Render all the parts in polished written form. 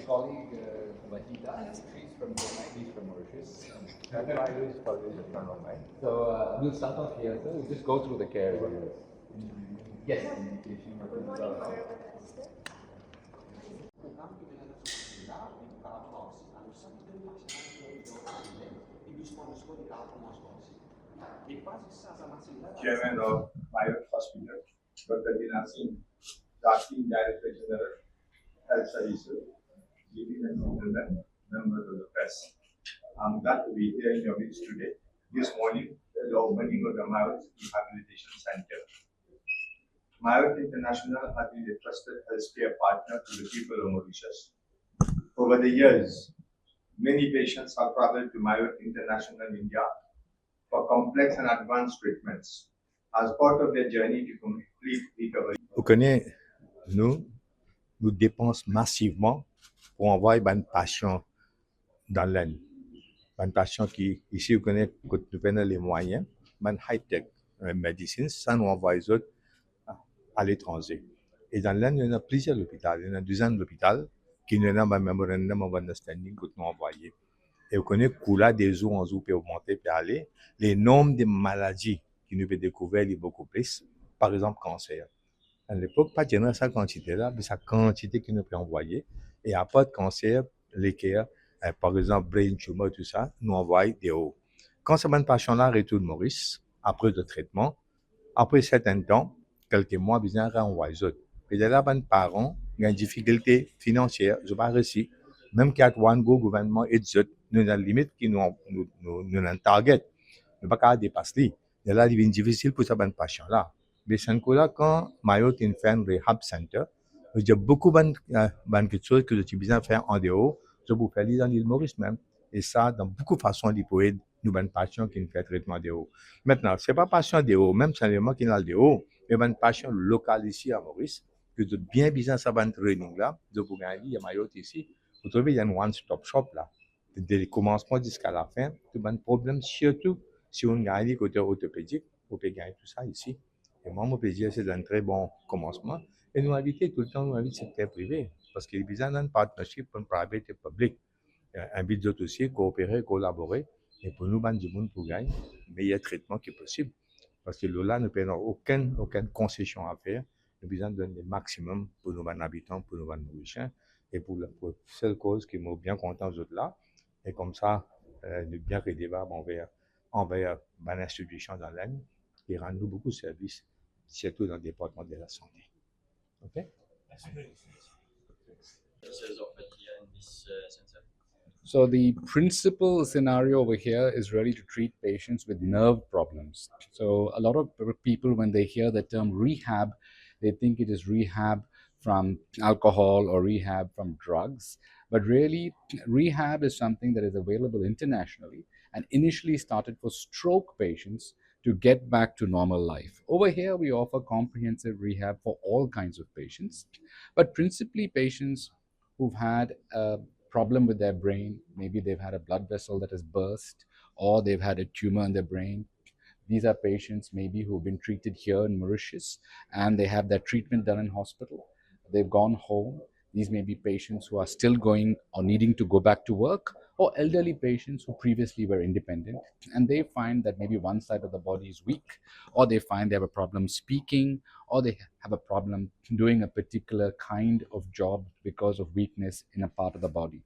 colleague Mahida, she's from Chennai, he's from Mauritius. That's why Louis is probably a friend of mine. So we'll start off here, so we'll just go through the care areas. Yes. Good morning, Honorable Minister. Chairman of M.I.O.T Hospital, Dr. Dinasi, Acting Director General, Health Services, ladies and gentlemen, members of the press. I'm glad to be here in your midst today. This morning, the opening of the M.I.O.T Rehabilitation Center. M.I.O.T International has been a trusted healthcare partner to the people of Mauritius. Over the years, many patients have traveled to M.I.O.T International India for complex and advanced treatments as part of their journey to complete recovery. Vous connaissez, nous dépensons massivement pour envoyer des patients dans l'aine. Des patients qui, ici, vous connaissez, quand nous prenons les moyens, des high-tech médecine, ça nous envoie les autres à l'étranger. Et dans l'aine, il y en a plusieurs hôpitaux, il y en a 12 hôpitaux qui nous ont un memorandum of understanding que nous envoyé. Et vous connaissez, que des eaux en eau peut augmenter, peut aller. Les nombres de maladies qui nous peuvent découvrir est beaucoup plus. Par exemple, cancer. À l'époque, pas de cette quantité-là, mais sa quantité qui nous peut envoyer. Et à part de cancer, l'équerre, par exemple, brain tumor, tout ça, nous envoie des hauts. Quand ce patient-là retourne Maurice, après le traitement, après un certain temps, quelques mois, ils ont renvoyé les autres. Et de là, les parents ont une difficulté financière, je n'ai pas réussi. Même qu'il y a un gouvernement et des autres, nous avons une limite qui nous un target. Nous ne pouvons pas dépasser. De là, il devient difficile pour ce patient-là. Mais c'est là quand M.I.O.T fait un Rehab Center, il y a beaucoup de choses que tu as besoin de faire en dehors, je peux faire dans l'île Maurice même. Et ça, dans beaucoup de façons, il peut aider nous, les patients qui font traitement dehors. Maintenant, ce n'est pas patient dehors, même seulement qui est dehors, mais les patients locaux ici à Maurice, que tu as bien besoin de ce training-là, de vous gagner, il y a M.I.O.T ici. Vous trouvez, il y a un one-stop shop là. Dès le commencement jusqu'à la fin, tout un problème, surtout si on gagne côté orthopédique, on peut gagner tout ça ici. Et moi, mon plaisir, c'est un très bon commencement. Et nous inviter tout le temps, nous inviter le secteur privé, parce qu'il y a besoin d'un partnership pour le privé et le public. Un but d'autre aussi, coopérer, collaborer, et pour nous, du monde pour gagner le meilleur traitement qui est possible. Parce que là, nous n'avons aucune concession à faire. Nous avons besoin de donner le maximum pour nos habitants, pour nos Mauriciens, et pour la seule cause qui m'ont bien content aux autres là. Et comme ça, nous bien redébattre envers l'institution dans l'année qui rend nous beaucoup de services, surtout dans le département de la santé. OK? So the principal scenario over here is really to treat patients with nerve problems. So a lot of people, when they hear the term rehab, they think it is rehab from alcohol or rehab from drugs. But really, rehab is something that is available internationally and initially started for stroke patients to get back to normal life. Over here, we offer comprehensive rehab for all kinds of patients, but principally patients who've had a problem with their brain. Maybe they've had a blood vessel that has burst, or they've had a tumor in their brain. These are patients maybe who've been treated here in Mauritius and they have their treatment done in hospital. They've gone home. These may be patients who are still going or needing to go back to work, or elderly patients who previously were independent, and they find that maybe one side of the body is weak, or they find they have a problem speaking, or they have a problem doing a particular kind of job because of weakness in a part of the body.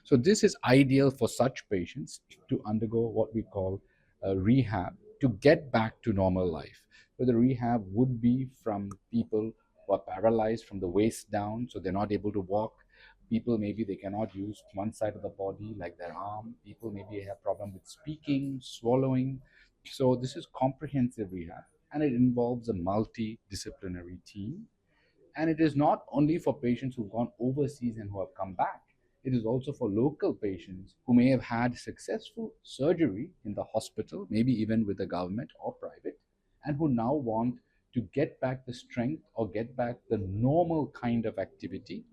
So this is ideal for such patients to undergo what we call rehab to get back to normal life. So the rehab would be from people who are paralyzed from the waist down, so they're not able to walk. People maybe they cannot use one side of the body like their arm. People maybe have problem with speaking, swallowing. So this is comprehensive rehab, and it involves a multidisciplinary team. And it is not only for patients who've gone overseas and who have come back. It is also for local patients who may have had successful surgery in the hospital, maybe even with the government or private, and who now want to get back the strength or get back the normal kind of activity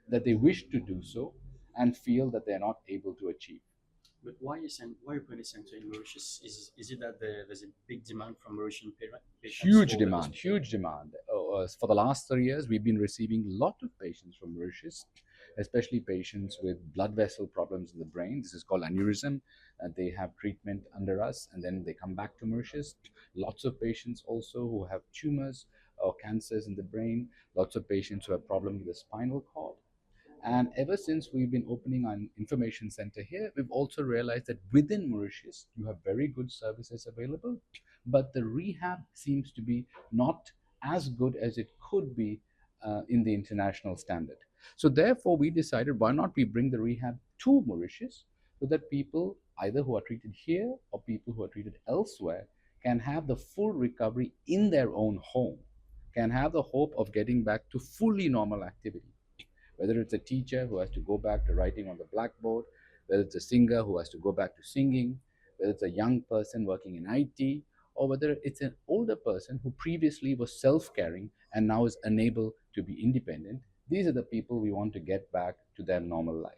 that they wish to do so and feel that they're not able to achieve. But why open a center in Mauritius? Is it that there's a big demand from Mauritian patients? Huge demand. For the last 3 years, we've been receiving a lot of patients from Mauritius especially patients with blood vessel problems in the brain. This is called aneurysm. They have treatment under us and then they come back to Mauritius. Lots of patients also who have tumors or cancers in the brain, lots of patients who have problems with the spinal cord. And ever since we've been opening our information center here, we've also realized that within Mauritius, you have very good services available, but the rehab seems to be not as good as it could be in the international standard. So therefore, we decided why not we bring the rehab to Mauritius so that people either who are treated here or people who are treated elsewhere can have the full recovery in their own home, can have the hope of getting back to fully normal activity. Whether it's a teacher who has to go back to writing on the blackboard, whether it's a singer who has to go back to singing, whether it's a young person working in IT, or whether it's an older person who previously was self-caring and now is unable to be independent. These are the people we want to get back to their normal life.